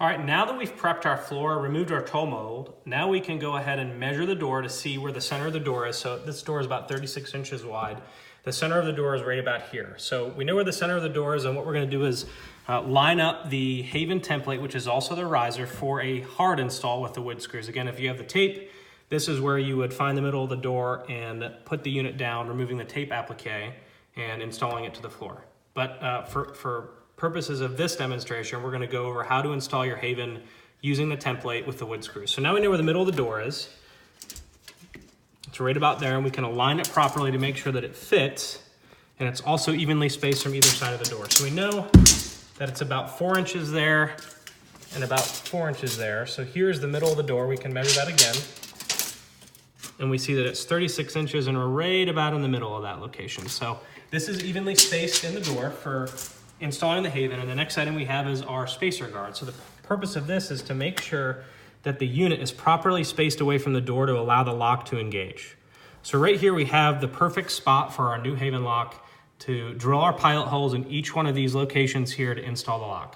All right, now that we've prepped our floor, removed our toe mold, now we can go ahead and measure the door to see where the center of the door is. So this door is about 36 inches wide. The center of the door is right about here. So we know where the center of the door is, and what we're gonna do is line up the Haven template, which is also the riser, for a hard install with the wood screws. Again, if you have the tape, this is where you would find the middle of the door and put the unit down, removing the tape applique and installing it to the floor. But for purposes of this demonstration, we're going to go over how to install your Haven using the template with the wood screws. So now we know where the middle of the door is. It's right about there, and we can align it properly to make sure that it fits, and it's also evenly spaced from either side of the door. So we know that it's about 4 inches there and about 4 inches there. So here's the middle of the door. We can measure that again, and we see that it's 36 inches, and we're right about in the middle of that location. So this is evenly spaced in the door for installing the Haven, and the next item we have is our spacer guard. So the purpose of this is to make sure that the unit is properly spaced away from the door to allow the lock to engage. So right here we have the perfect spot for our new Haven lock to drill our pilot holes in each one of these locations here to install the lock.